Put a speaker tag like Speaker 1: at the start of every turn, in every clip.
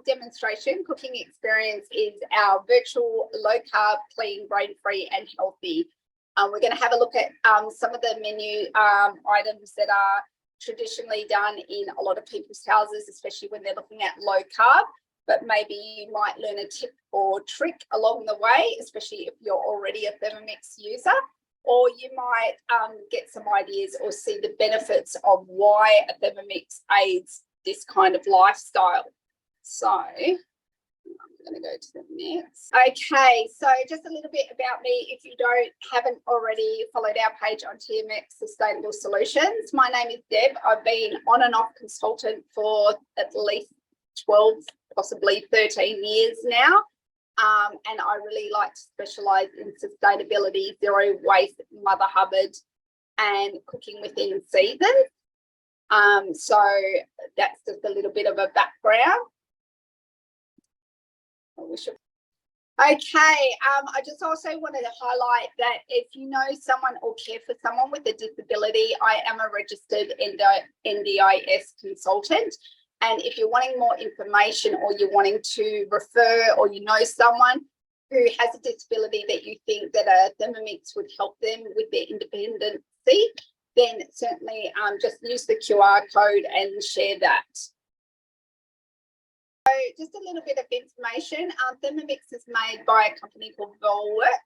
Speaker 1: demonstration cooking experience is our virtual low carb, clean, grain-free and healthy. We're going to have a look at some of the menu items that are traditionally done in a lot of people's houses, especially when they're looking at low carb, but maybe you might learn a tip or trick along the way, especially if you're already a Thermomix user, or you might get some ideas or see the benefits of why a Thermomix aids this kind of lifestyle. So I'm going to go to the next. Okay, so just a little bit about me. If you haven't already followed our page on TMX Sustainable Solutions, my name is Deb. I've been on and off consultant for at least 12, possibly 13 years now. And I really like to specialise in sustainability, zero waste, Mother Hubbard, and cooking within season. So that's just a little bit of a background. Okay, I just also wanted to highlight that if you know someone or care for someone with a disability, I am a registered NDIS consultant. And if you're wanting more information or you're wanting to refer or you know someone who has a disability that you think that a Thermomix would help them with their independency, then certainly just use the QR code and share that. So just a little bit of information. Thermomix is made by a company called Volwerk.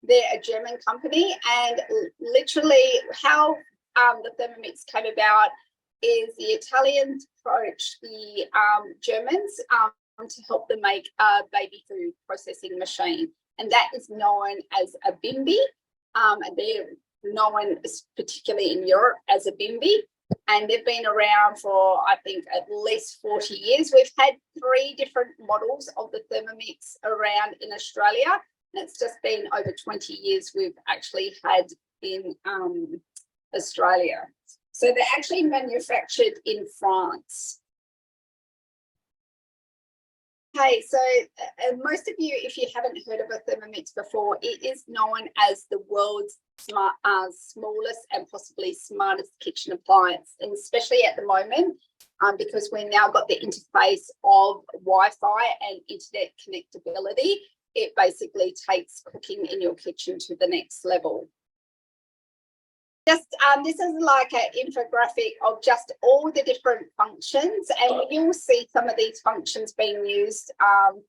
Speaker 1: They're a German company, and literally how the Thermomix came about is the Italians approached the Germans to help them make a baby food processing machine, and that is known as a bimby. They're known, particularly in Europe, as a bimby, and they've been around for, I think, at least 40 years. We've had 3 different models of the Thermomix around in Australia, and it's just been over 20 years we've actually had in Australia. So they're actually manufactured in France. Okay, so most of you, if you haven't heard of a Thermomix before, it is known as the world's smallest and possibly smartest kitchen appliance, and especially at the moment, because we've now got the interface of Wi-Fi and internet connectability, it basically takes cooking in your kitchen to the next level. Just this is like an infographic of just all the different functions, and you'll see some of these functions being used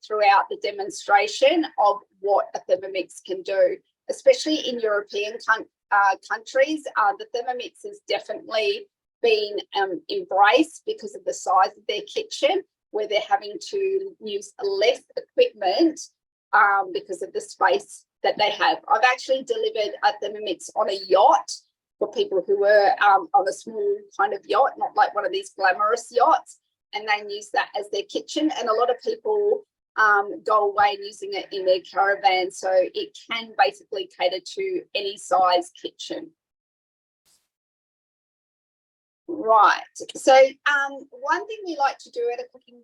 Speaker 1: throughout the demonstration of what a Thermomix can do, especially in European countries. The Thermomix has definitely been embraced because of the size of their kitchen, where they're having to use less equipment because of the space that they have. I've actually delivered a Thermomix on a yacht for people who were on a small kind of yacht, not like one of these glamorous yachts, and they use that as their kitchen. And a lot of people go away using it in their caravan, so it can basically cater to any size kitchen. Right, so one thing we like to do at a cooking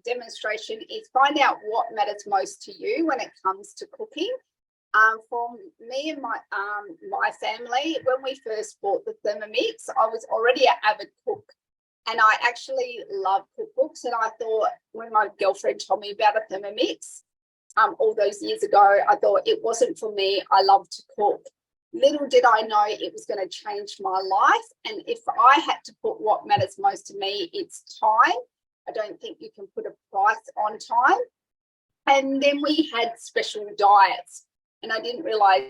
Speaker 1: demonstration is find out what matters most to you when it comes to cooking. For me and my family, when we first bought the Thermomix, I was already an avid cook, and I actually love cookbooks. And I thought, when my girlfriend told me about a Thermomix all those years ago, I thought it wasn't for me. I love to cook. Little did I know it was going to change my life. And if I had to put what matters most to me, it's time. I don't think you can put a price on time. And then we had special diets. And I didn't realize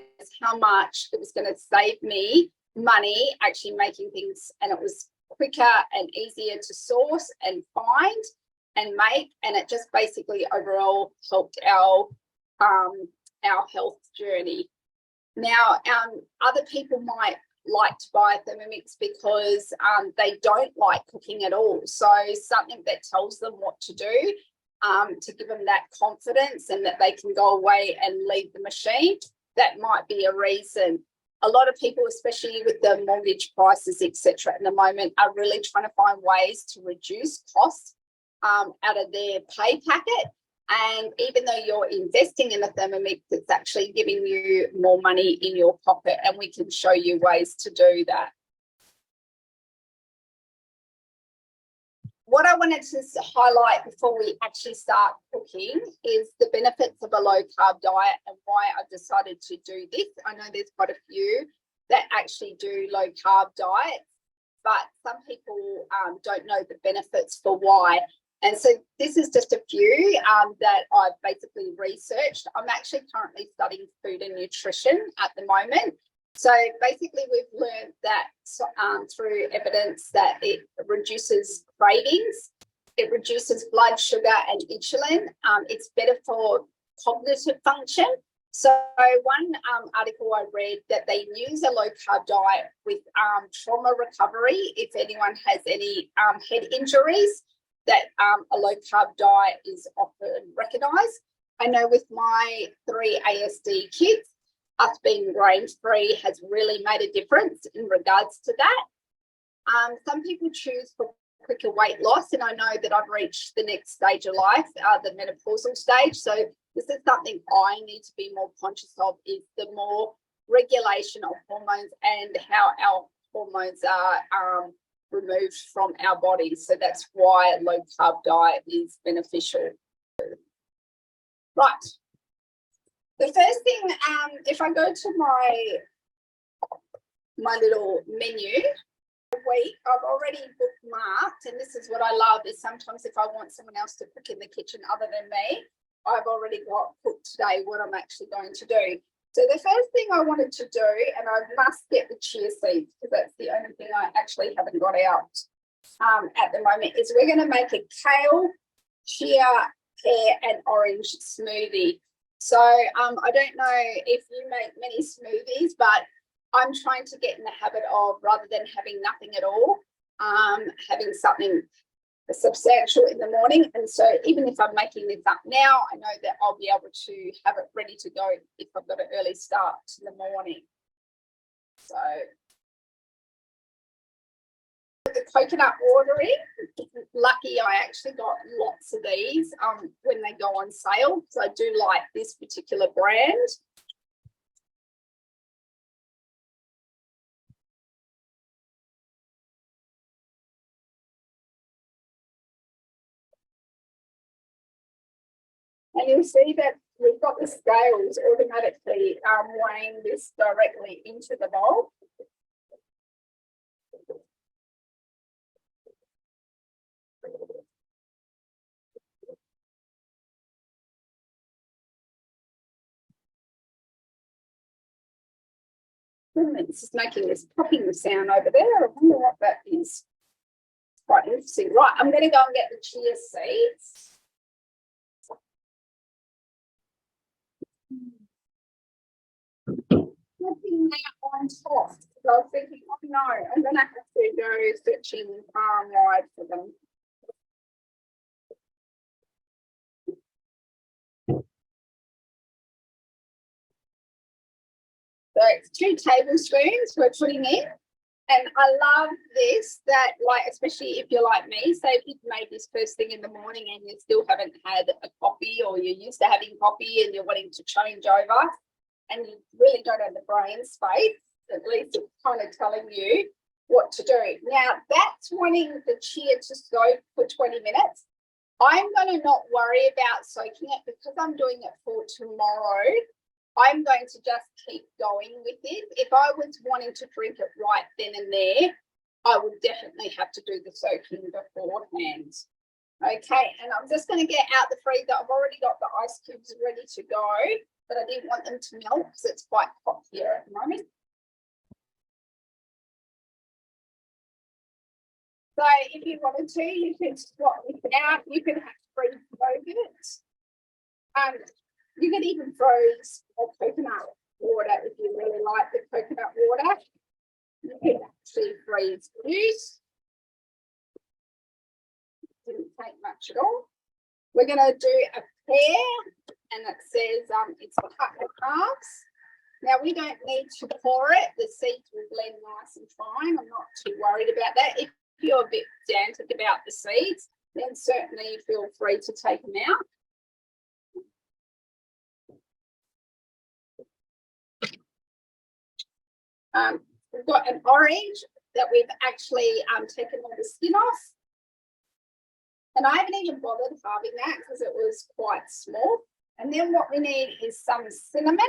Speaker 1: how much it was going to save me money actually making things, and it was quicker and easier to source and find and make, and it just basically overall helped our health journey. Now, other people might like to buy a Thermomix because they don't like cooking at all, so something that tells them what to do, to give them that confidence and that they can go away and leave the machine. That might be a reason. A lot of people, especially with the mortgage prices, etc., at the moment, are really trying to find ways to reduce costs out of their pay packet. And even though you're investing in a Thermomix, it's actually giving you more money in your pocket, and we can show you ways to do that. what I wanted to highlight before we actually start cooking is the benefits of a low carb diet and why I've decided to do this. I know there's quite a few that actually do low carb diets, but some people don't know the benefits for why. And so this is just a few that I've basically researched. I'm actually currently studying food and nutrition at the moment. So basically we've learned that through evidence that it reduces cravings, it reduces blood sugar and insulin. It's better for cognitive function. So one article I read that they use a low carb diet with trauma recovery. If anyone has any head injuries, that a low carb diet is often recognised. I know with my 3 ASD kids, us being grain-free has really made a difference in regards to that. Some people choose for quicker weight loss, and I know that I've reached the next stage of life, the menopausal stage. So this is something I need to be more conscious of, is the more regulation of hormones and how our hormones are removed from our bodies. So that's why a low carb diet is beneficial. Right. The first thing, if I go to my little menu week, I've already bookmarked, and this is what I love, is sometimes if I want someone else to cook in the kitchen other than me, I've already got cooked today what I'm actually going to do. So the first thing I wanted to do, and I must get the chia seeds because that's the only thing I actually haven't got out at the moment, is we're going to make a kale, chia, pear and orange smoothie. So I don't know if you make many smoothies, but I'm trying to get in the habit of, rather than having nothing at all, having something substantial in the morning. And so even if I'm making this up now, I know that I'll be able to have it ready to go if I've got an early start in the morning. So the coconut watery, lucky I actually got lots of these when they go on sale. So I do like this particular brand. And you'll see that we've got the scales automatically weighing this directly into the bowl. It's just making this popping sound over there. I wonder what that is. Quite interesting. Right, I'm going to go and get the chia seeds. Putting that on top. So I was thinking, oh no, I'm going to have to go searching far and wide for them. So it's 2 tablespoons we're putting in. And I love this, that, like, especially if you're like me, say if you've made this first thing in the morning and you still haven't had a coffee, or you're used to having coffee and you're wanting to change over and you really don't have the brain space, at least it's kind of telling you what to do. Now, that's wanting the chia to soak for 20 minutes. I'm going to not worry about soaking it because I'm doing it for tomorrow. I'm going to just keep going with it. If I was wanting to drink it right then and there, I would definitely have to do the soaking beforehand. Okay, and I'm just going to get out the freezer. I've already got the ice cubes ready to go, but I didn't want them to melt because it's quite hot here at the moment. So if you wanted to, you could swap this out. You could have freeze yogurt. You could even freeze coconut water if you really like the coconut water. You can actually freeze juice. Didn't take much at all. We're going to do a pear, and it says it's cut in halves. Now, we don't need to pour it. The seeds will blend nice and fine. I'm not too worried about that. If you're a bit pedantic about the seeds, then certainly feel free to take them out. We've got an orange that we've actually taken all the skin off. And I haven't even bothered halving that because it was quite small. And then what we need is some cinnamon.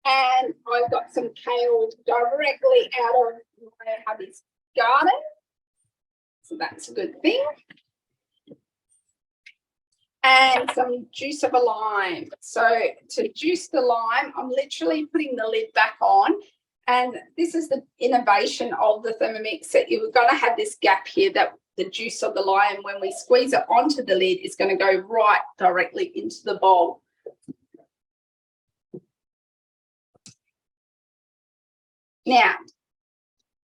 Speaker 1: And I've got some kale directly out of my hubby's garden. So that's a good thing. And some juice of a lime. So to juice the lime, I'm literally putting the lid back on. And this is the innovation of the Thermomix, that you're going to have this gap here that the juice of the lime, when we squeeze it onto the lid, is going to go right directly into the bowl. Now,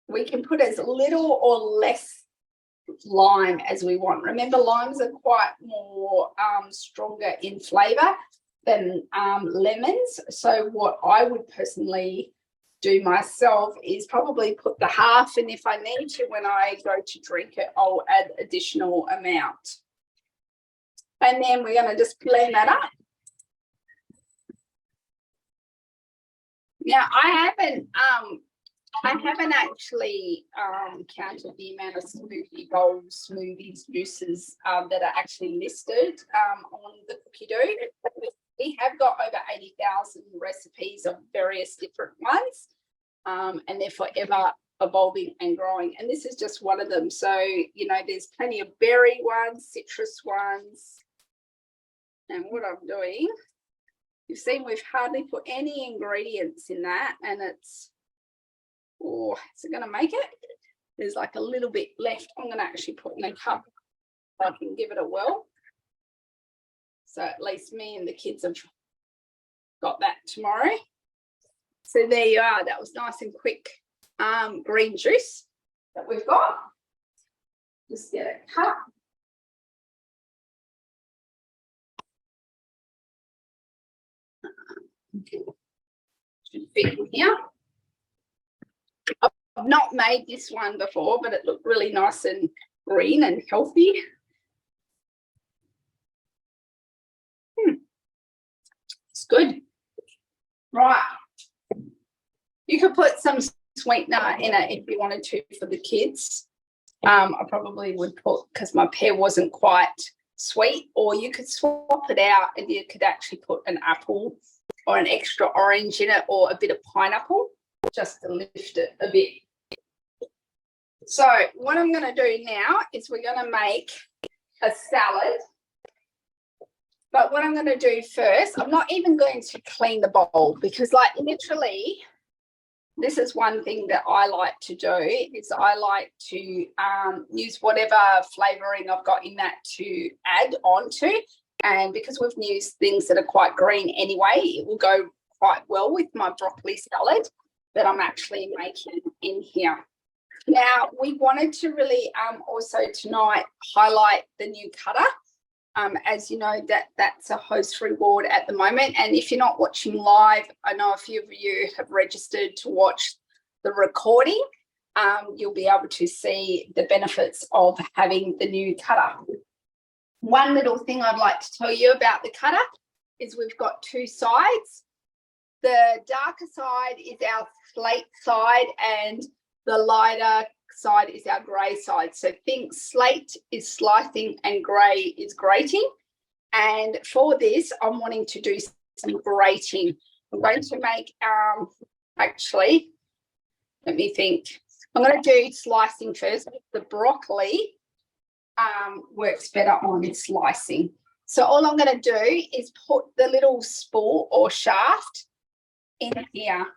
Speaker 1: we can put as little or less lime as we want. Remember, limes are quite more stronger in flavour than lemons. So what I would personally do myself is probably put the half, and if I need to, when I go to drink it, I'll add additional amount. And then we're going to just blend that up. Now, I haven't actually counted the amount of smoothie bowls, smoothies, juices that are actually listed on the Cookie Dough. We have got over 80,000 recipes of various different ones, and they're forever evolving and growing. And this is just one of them. So, you know, there's plenty of berry ones, citrus ones. And what I'm doing, you've seen we've hardly put any ingredients in that, and it's, oh, is it going to make it? There's like a little bit left. I'm going to actually put in a cup so I can give it a whirl. So at least me and the kids have got that tomorrow. So there you are. That was nice and quick green juice that we've got. Just get it cut. Should fit in here. I've not made this one before, but it looked really nice and green and healthy. It's good. Right. You could put some sweetener in it if you wanted to for the kids. I probably would put, because my pear wasn't quite sweet, or you could swap it out and you could actually put an apple or an extra orange in it, or a bit of pineapple, just to lift it a bit. So what I'm going to do now is we're going to make a salad. But what I'm going to do first, I'm not even going to clean the bowl, because like literally, this is one thing that I like to do, is I like to use whatever flavouring I've got in that to add onto. And because we've used things that are quite green anyway, it will go quite well with my broccoli salad that I'm actually making in here. Now, we wanted to really also tonight highlight the new cutter. As you know, that's a host reward at the moment. And if you're not watching live, I know a few of you have registered to watch the recording. You'll be able to see the benefits of having the new cutter. One little thing I'd like to tell you about the cutter is we've got two sides. The darker side is our slate side, and the lighter side is our grey side. So think slate is slicing and grey is grating. And for this, I'm wanting to do some grating. I'm going to make, actually, let me think. I'm going to do slicing first. The broccoli works better on slicing. So all I'm going to do is put the little spool or shaft in here.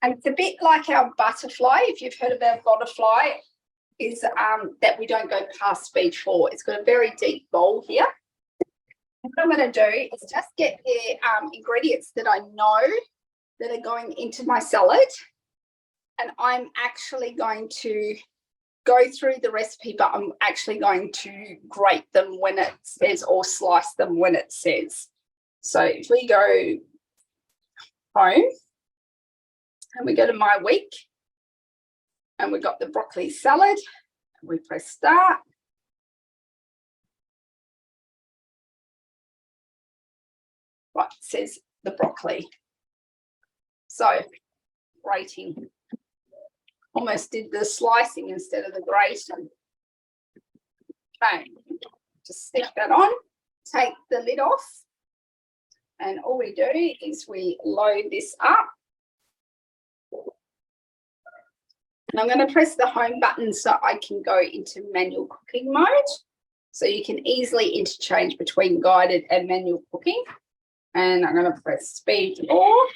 Speaker 1: And it's a bit like our butterfly. If you've heard of our butterfly, is that we don't go past speed 4. It's got a very deep bowl here. And what I'm going to do is just get the ingredients that I know that are going into my salad. And I'm actually going to go through the recipe, but I'm actually going to grate them when it says, or slice them when it says. So if we go home and we go to my week, and we've got the broccoli salad, we press start. Right, it says the broccoli. So, grating. almost did the slicing instead of the grating. Okay, just stick that on, take the lid off, and all we do is we load this up. And I'm going to press the home button so I can go into manual cooking mode. So you can easily interchange between guided and manual cooking. And I'm going to press speed 4.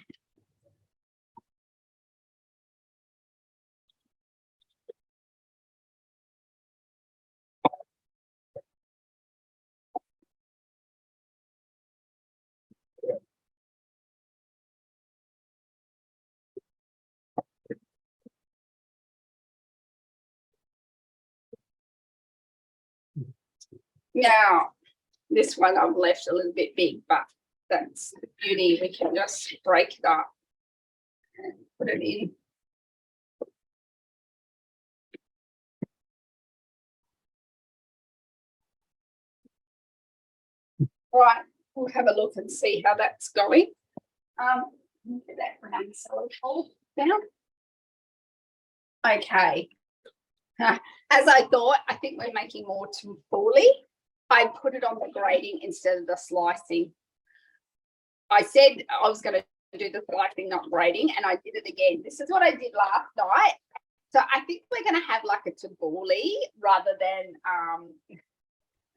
Speaker 1: Now, this one I've left a little bit big, but that's the beauty. We can just break it up and put it in. Right, we'll have a look and see how that's going. Get that brown solid hole down. Okay. As I thought, I think we're making more too fully. I put it on the grating instead of the slicing. I said I was going to do the slicing, not grating, and I did it again. This is what I did last night. So I think we're going to have like a tabbouleh rather than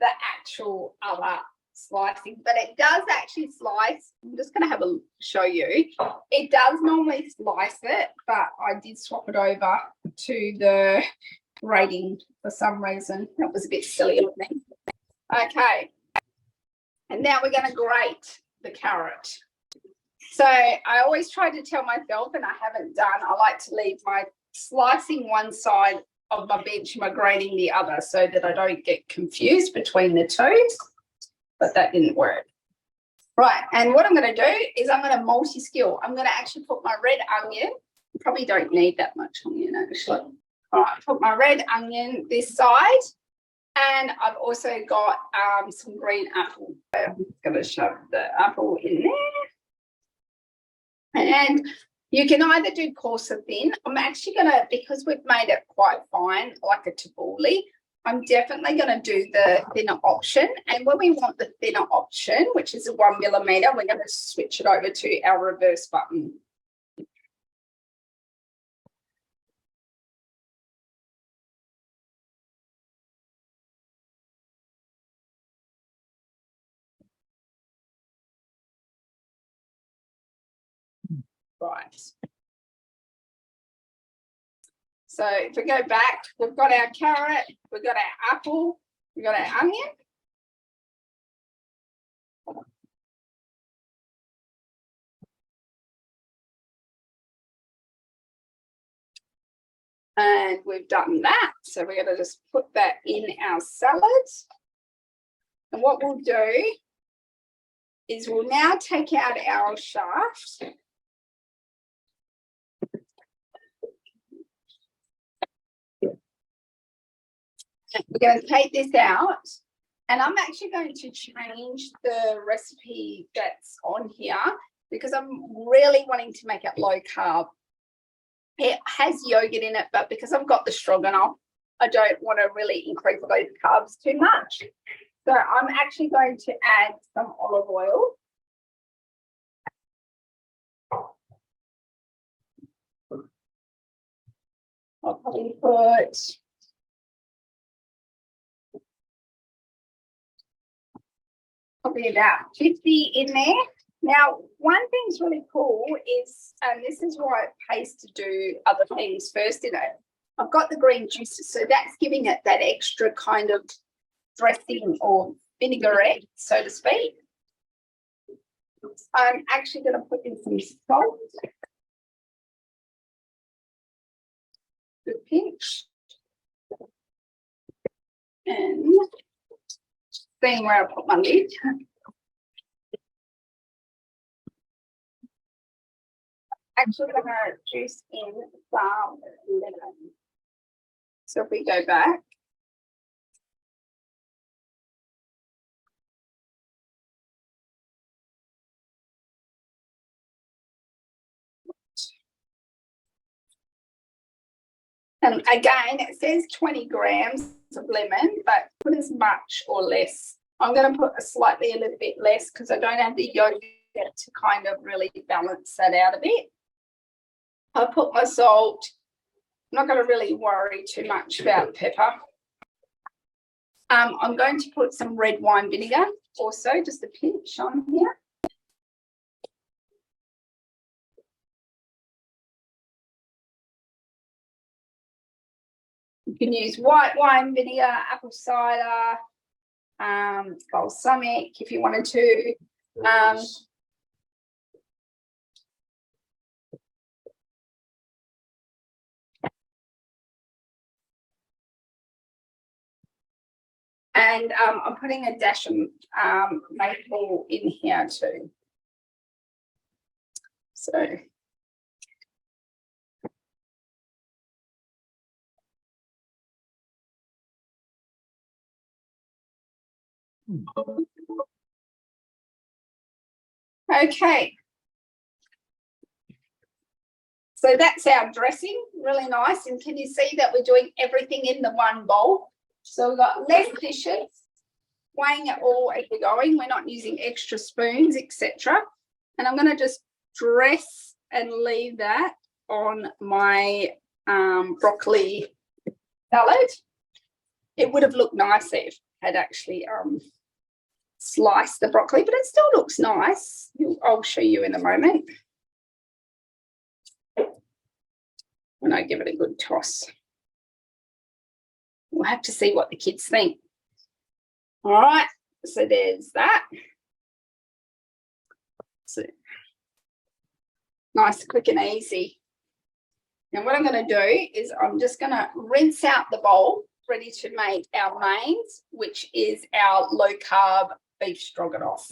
Speaker 1: the actual other slicing, but it does actually slice. I'm just going to have a show you. It does normally slice it, but I did swap it over to the grating for some reason. That was a bit silly of me. Okay, and now we're going to grate the carrot. So I always try to tell myself, and I haven't done, I like to leave my slicing one side of my bench, my grating the other, so that I don't get confused between the two, but that didn't work. Right, and what I'm going to do is I'm going to multi-skill. I'm going to actually put my red onion. You probably don't need that much onion, actually. All right, put my red onion this side, and I've also got some green apple. I'm going to shove the apple in there. And you can either do coarse or thin. I'm actually going to, because we've made it quite fine, like a tabbouleh, I'm definitely going to do the thinner option. And when we want the thinner option, which is a 1 millimeter, we're going to switch it over to our reverse button. Right. So if we go back, we've got our carrot, we've got our apple, we've got our onion. And we've done that. So we're going to just put that in our salad. And what we'll do is we'll now take out our shaft. We're going to take this out, and I'm actually going to change the recipe that's on here because I'm really wanting to make it low carb. It has yogurt in it, but because I've got the stroganoff, I don't want to really increase those carbs too much. So I'm actually going to add some olive oil. I'll probably put about 50 in there. Now, one thing's really cool is, and this is why it pays to do other things first in it, I've got the green juices, so that's giving it that extra kind of dressing or vinaigrette, so to speak. I'm actually going to put in some salt. Good pinch. And seeing where I put my lid. Actually going to juice in some lemon. So if we go back. And again, it says 20 grams of lemon, but put as much or less. I'm going to put a little bit less because I don't have the yogurt to kind of really balance that out a bit. I put my salt. I'm not going to really worry too much about pepper. I'm going to put some red wine vinegar also, just a pinch on here. You can use white wine vinegar, apple cider, balsamic if you wanted to. And I'm putting a dash of maple in here too. So okay. So that's our dressing, really nice. And can you see that we're doing everything in the one bowl? So we've got less dishes, weighing it all as we're going. We're not using extra spoons, etc. And I'm going to just dress and leave that on my broccoli salad. It would have looked nicer if I had actually sliced the broccoli, but it still looks nice. I'll show you in a moment when I give it a good toss. We'll have to see what the kids think. All right, so there's that. So nice, quick and easy. Now what I'm going to do is I'm just going to rinse out the bowl, ready to make our mains, which is our low-carb beef stroganoff.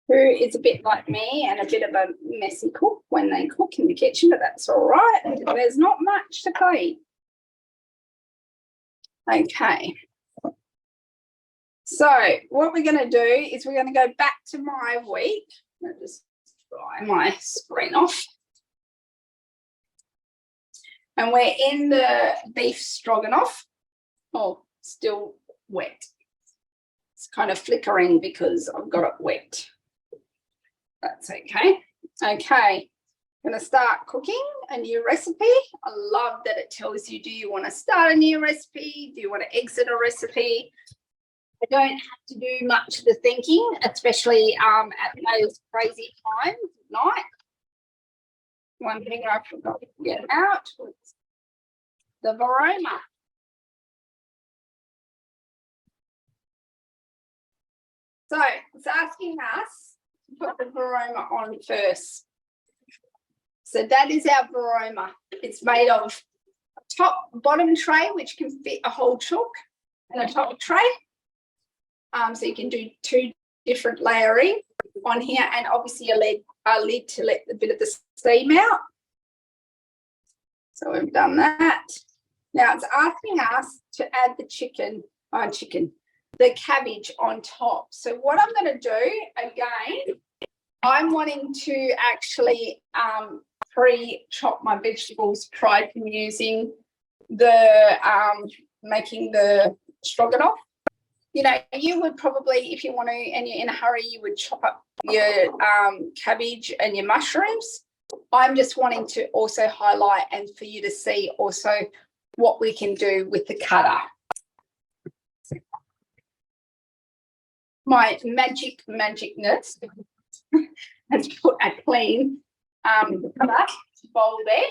Speaker 1: Who is a bit like me and a bit of a messy cook when they cook in the kitchen, but that's all right. There's not much to clean. Okay. So what we're going to do is we're going to go back to my week. I'll just dry my screen off. And we're in the beef stroganoff. Oh, still wet. It's kind of flickering because I've got it wet. That's okay. Okay, I'm going to start cooking a new recipe. I love that it tells you, do you want to start a new recipe? Do you want to exit a recipe? I don't have to do much of the thinking, especially at those crazy times at night. One thing I forgot to get out was the varoma. So it's asking us to put the varoma on first. So that is our varoma. It's made of a top bottom tray, which can fit a whole chook, and a top tray. So you can do 2 different layering on here, and obviously a lid to let a bit of the steam out. So we've done that. Now it's asking us to add the the cabbage on top. So what I'm going to do, again, I'm wanting to actually pre-chop my vegetables prior to using the making the stroganoff. You know, you would probably, if you want to, and you're in a hurry, you would chop up your cabbage and your mushrooms. I'm just wanting to also highlight and for you to see also what we can do with the cutter. My magicness has put a clean cutter bowl there.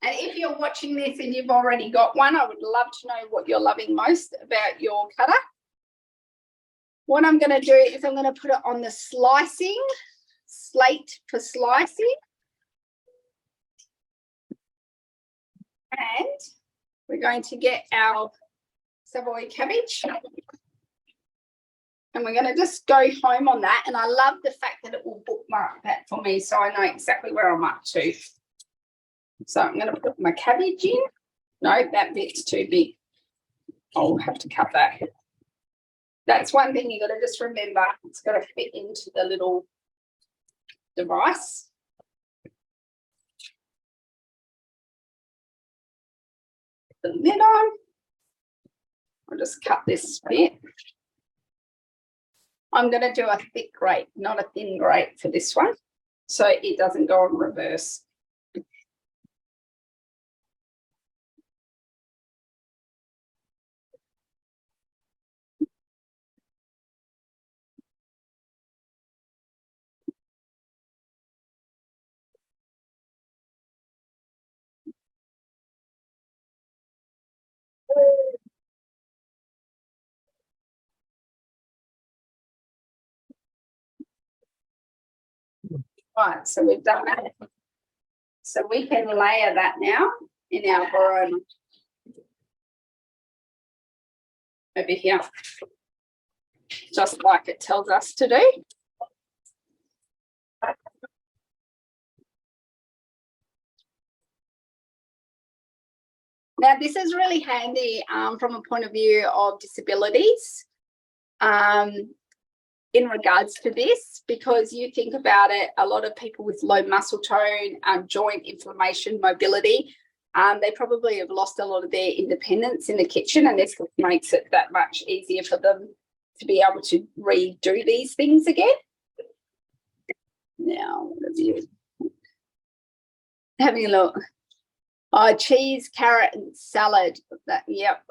Speaker 1: And if you're watching this and you've already got one, I would love to know what you're loving most about your cutter. What I'm going to do is I'm going to put it on the slicing slate for slicing. And we're going to get our Savoy cabbage. And we're going to just go home on that. And I love the fact that it will bookmark that for me so I know exactly where I'm up to. So I'm going to put my cabbage in. No, that bit's too big. I'll have to cut that. That's one thing you've got to just remember. It's got to fit into the little device. the lid on. I'll just cut this bit. I'm going to do a thick grate, not a thin grate for this one, so it doesn't go on reverse. Right, so we've done that. So we can layer that now in our aroma over here, just like it tells us to do. Now, this is really handy from a point of view of disabilities in regards to this, because you think about it, a lot of people with low muscle tone, joint inflammation, mobility, they probably have lost a lot of their independence in the kitchen, and this makes it that much easier for them to be able to redo these things again. Now, what have you? Having a look. Oh, cheese, carrot, and salad. That, yep,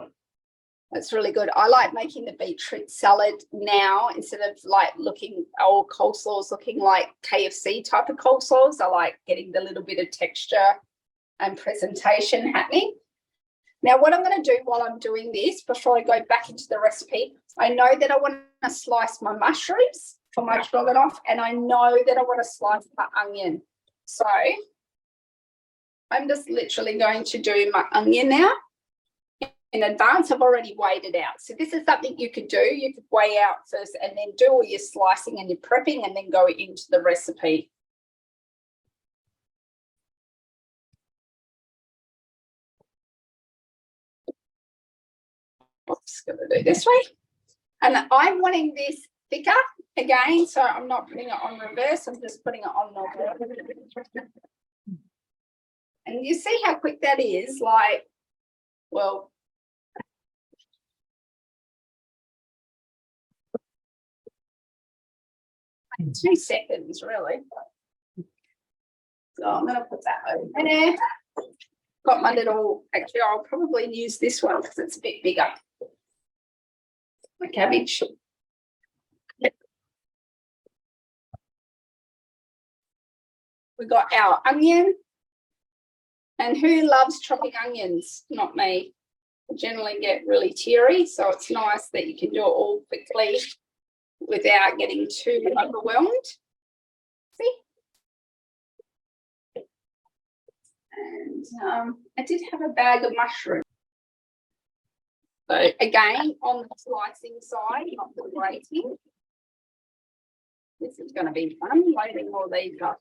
Speaker 1: that's really good. I like making the beetroot salad now instead of like looking, old coleslaws looking like KFC type of coleslaws. I like getting the little bit of texture and presentation happening. Now, what I'm going to do while I'm doing this, before I go back into the recipe, I know that I want to slice my mushrooms for my stroganoff, and I know that I want to slice my onion. So I'm just literally going to do my onion now in advance. I've already weighed it out. So this is something you could do. You could weigh out first and then do all your slicing and your prepping and then go into the recipe. Oops, going to do this way. And I'm wanting this thicker again, so I'm not putting it on reverse. I'm just putting it on normal. And you see how quick that is, like, well, like 2 seconds, really. So I'm going to put that over there. Got my little, actually, I'll probably use this one because it's a bit bigger. My cabbage. We got our onion. And who loves chopping onions? Not me. I generally get really teary, so it's nice that you can do it all quickly without getting too overwhelmed. See? And I did have a bag of mushrooms. So again, on the slicing side, not the grating. This is going to be fun, loading all these up.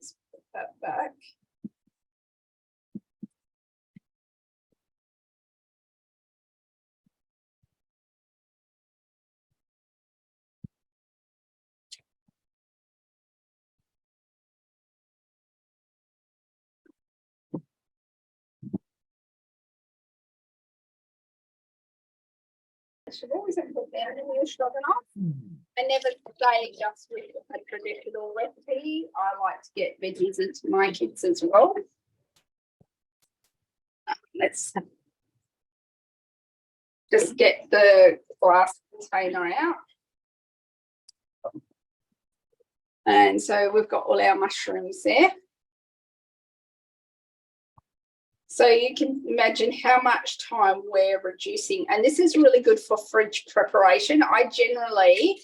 Speaker 1: Let's put that back. I should always have put down in your stroganoff. I never say just with a traditional recipe. I like to get veggies into my kids as well. Let's just get the glass container out. And so we've got all our mushrooms there. So you can imagine how much time we're reducing. And this is really good for fridge preparation. I generally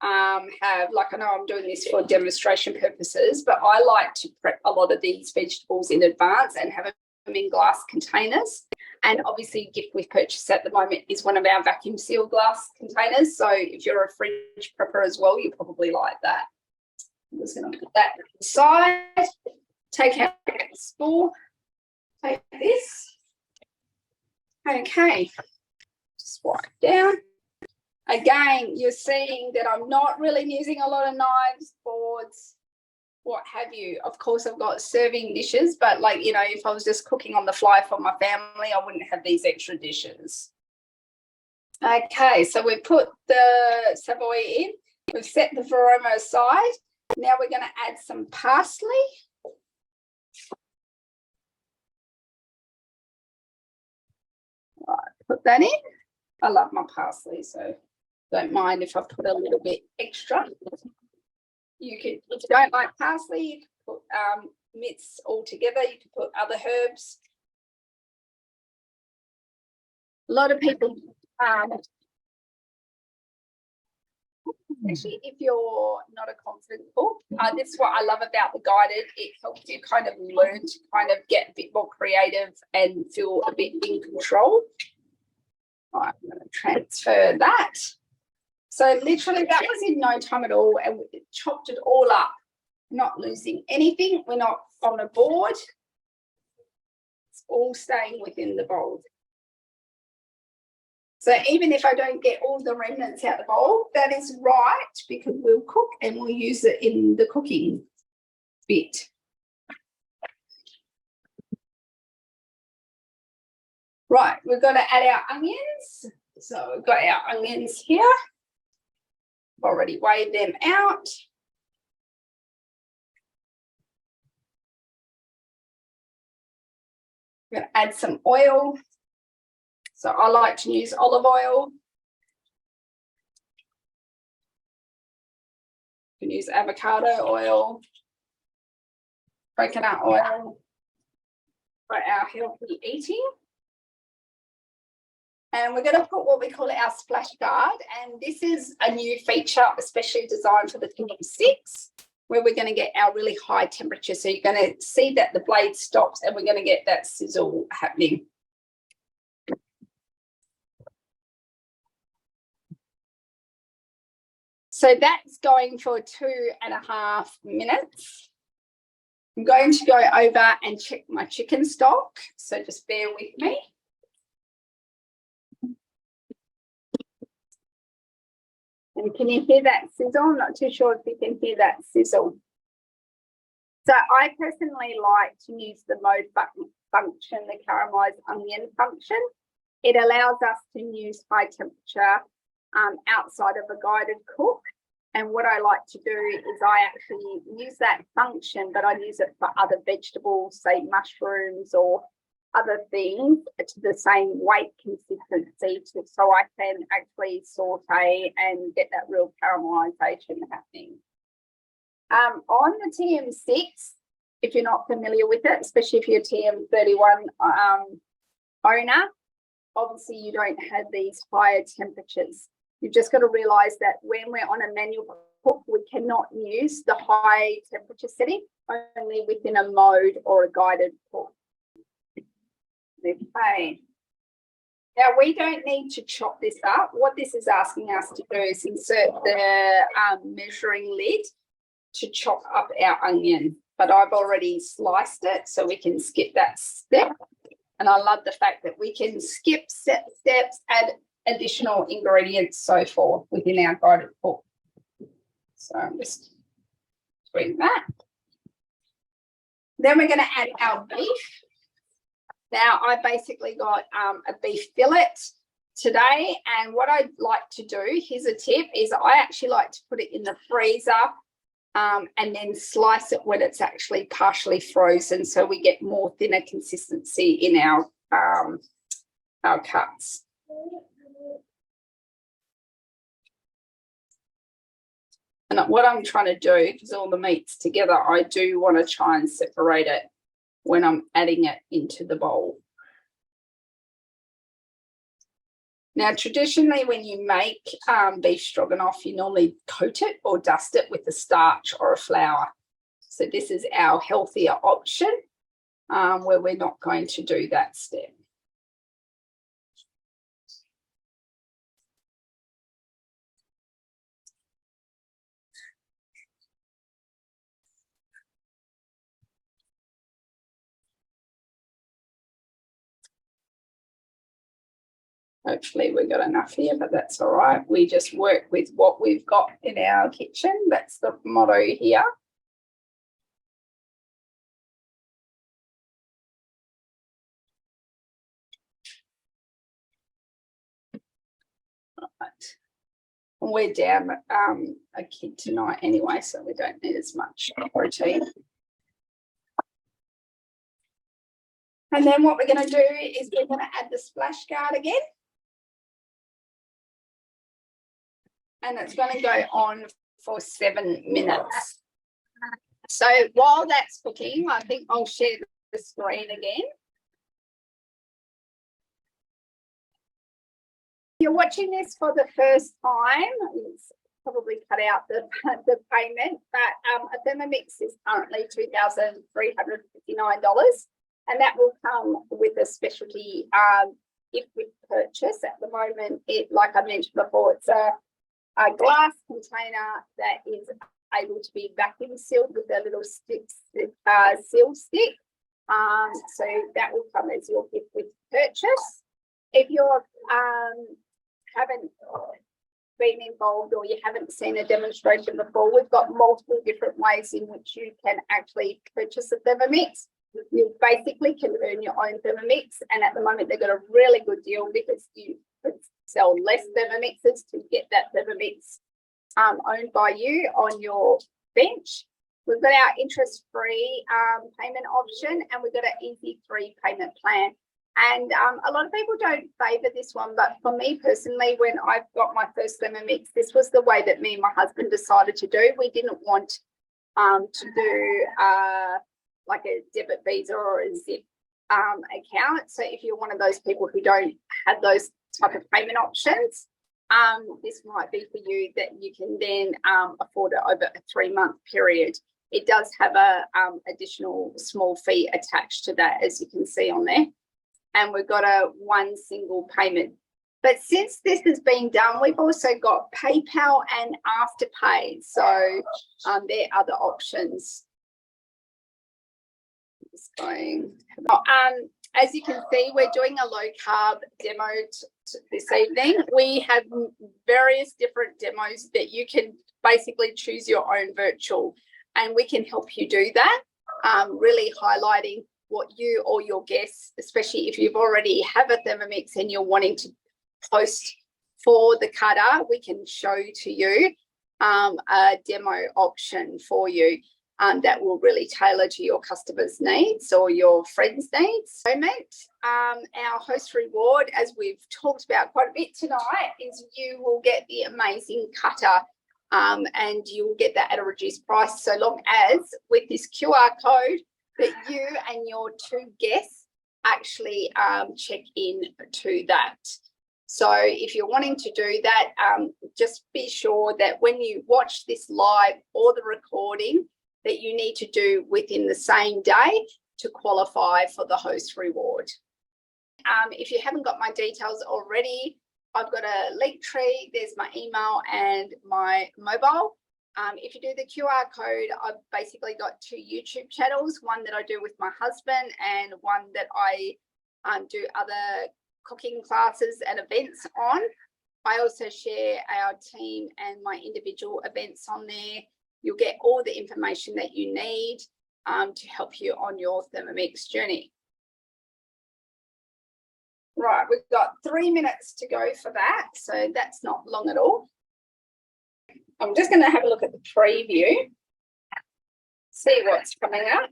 Speaker 1: have, like, I know I'm doing this for demonstration purposes, but I like to prep a lot of these vegetables in advance and have them in glass containers. And obviously, a gift we've purchased at the moment is one of our vacuum seal glass containers. So if you're a fridge prepper as well, you probably like that. I'm just going to put that aside. Take out the spool. Take this. Okay. Just wipe down. Again, you're seeing that I'm not really using a lot of knives, boards, what have you. Of course, I've got serving dishes, but like, you know, if I was just cooking on the fly for my family, I wouldn't have these extra dishes. Okay, so we put the Savoy in. We've set the Veroma aside. Now we're going to add some parsley. Right, put that in. I love my parsley, so don't mind if I put a little bit extra. You could, if you don't like parsley, you can put mince all together. You can put other herbs. A lot of people, especially if you're not a confident cook, this is what I love about the guided. It helps you kind of learn to kind of get a bit more creative and feel a bit in control. All right, I'm going to transfer that. So literally that was in no time at all, and we chopped it all up, not losing anything. We're not on a board. It's all staying within the bowl. So even if I don't get all the remnants out the bowl, that is right, because we'll cook and we'll use it in the cooking bit. Right, we've got to add our onions. So we've got our onions here. Already weighed them out. I'm going to add some oil. So I like to use olive oil. You can use avocado oil, coconut oil for our healthy eating. And we're going to put what we call our splash guard. And this is a new feature, especially designed for the TM6, where we're going to get our really high temperature. So you're going to see that the blade stops and we're going to get that sizzle happening. So that's going for 2.5 minutes. I'm going to go over and check my chicken stock. So just bear with me. And can you hear that sizzle? I'm not too sure if you can hear that sizzle. So I personally like to use the mode function, the caramelized onion function. It allows us to use high temperature outside of a guided cook. And what I like to do is I actually use that function, but I use it for other vegetables, say mushrooms or other things, to the same weight consistency, so I can actually saute and get that real caramelization happening. On the TM6, if you're not familiar with it, especially if you're a TM31 owner, obviously you don't have these higher temperatures. You've just got to realize that when we're on a manual cook, we cannot use the high temperature setting, only within a mode or a guided cook. Okay. Now we don't need to chop this up. What this is asking us to do is insert the measuring lid to chop up our onion. But I've already sliced it, so we can skip that step. And I love the fact that we can skip steps, add additional ingredients, so forth within our guided cook. So I'm just doing that. Then we're going to add our beef. Now, I basically got a beef fillet today, and what I'd like to do, here's a tip, is I actually like to put it in the freezer and then slice it when it's actually partially frozen, so we get more thinner consistency in our cuts. And what I'm trying to do, because all the meat's together, I do want to try and separate it when I'm adding it into the bowl. Now, traditionally, when you make beef stroganoff, you normally coat it or dust it with a starch or a flour. So this is our healthier option where we're not going to do that step. hopefully we've got enough here, but that's all right. We just work with what we've got in our kitchen. That's the motto here. Right. We're down a kid tonight anyway, so we don't need as much protein. And then what we're going to do is we're going to add the splash guard again. And it's going to go on for 7 minutes. So while that's cooking, I think I'll share the screen again. If you're watching this for the first time, it's probably cut out the payment, but a Thermomix is currently $2,359, and that will come with a specialty gift with purchase. At the moment, like I mentioned before, it's a glass container that is able to be vacuum sealed with a little seal stick. So that will come as your gift with purchase. If you haven't been involved or you haven't seen a demonstration before, we've got multiple different ways in which you can actually purchase a Thermomix. You basically can earn your own Thermomix, and at the moment they've got a really good deal because you could sell less Thermomixes to get that Thermomix owned by you on your bench. We've got our interest-free payment option, and we've got an easy 3 payment plan. And a lot of people don't favour this one, but for me personally, when I got my first Thermomix, this was the way that me and my husband decided to do. We didn't want to do like a debit Visa or a Zip account. So if you're one of those people who don't have those type of payment options, this might be for you, that you can then afford it over a 3-month period. It does have a additional small fee attached to that, as you can see on there. And we've got a 1 single payment. But since this has been done, we've also got PayPal and Afterpay. So there are other options. Just going. As you can see, we're doing a low carb demo this evening. We have various different demos that you can basically choose your own virtual, and we can help you do that, really highlighting what you or your guests, especially if you've already have a Thermomix and you're wanting to post for the cutter, we can show to you a demo option for you that will really tailor to your customers' needs or your friends' needs. Our host reward, as we've talked about quite a bit tonight, is you will get the amazing cutter and you will get that at a reduced price, so long as with this QR code that you and your 2 guests actually check in to that. So if you're wanting to do that, just be sure that when you watch this live or the recording, that you need to do within the same day to qualify for the host reward. If you haven't got my details already, I've got a link tree. There's my email and my mobile. If you do the QR code, I've basically got 2 YouTube channels, one that I do with my husband and one that I do other cooking classes and events on. I also share our team and my individual events on there. You'll get all the information that you need to help you on your Thermomix journey. Right, we've got 3 minutes to go for that, so that's not long at all. I'm just going to have a look at the preview, see what's coming up.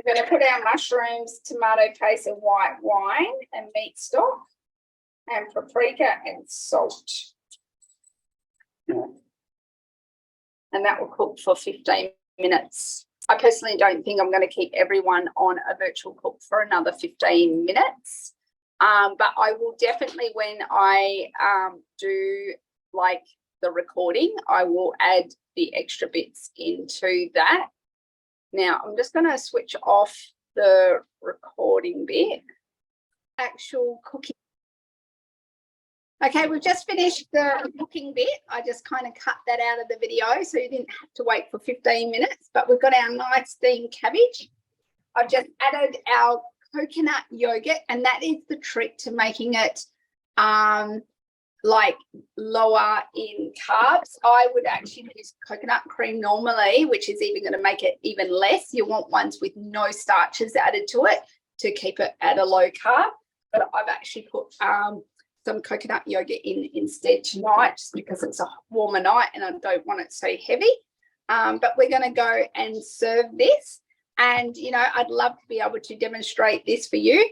Speaker 1: We're going to put our mushrooms, tomato paste and white wine and meat stock and paprika and salt. And that will cook for 15 minutes. I personally don't think I'm going to keep everyone on a virtual cook for another 15 minutes. But I will definitely, when I do like the recording, I will add the extra bits into that. Now I'm just going to switch off the recording bit. Actual cooking. Okay, we've just finished the cooking bit. I just kind of cut that out of the video so you didn't have to wait for 15 minutes, but we've got our nice steamed cabbage. I've just added our coconut yogurt, and that is the trick to making it like lower in carbs, I would actually use coconut cream normally, which is even going to make it even less. You want ones with no starches added to it to keep it at a low carb. But I've actually put some coconut yogurt in instead tonight, just because it's a warmer night and I don't want it so heavy. But we're going to go and serve this. And, you know, I'd love to be able to demonstrate this for you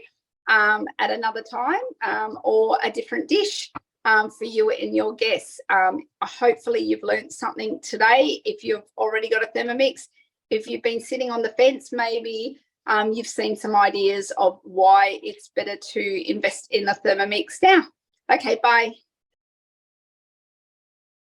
Speaker 1: at another time, or a different dish for you and your guests. Hopefully you've learned something today. If you've already got a Thermomix, if you've been sitting on the fence, maybe you've seen some ideas of why it's better to invest in a Thermomix now. Okay, bye.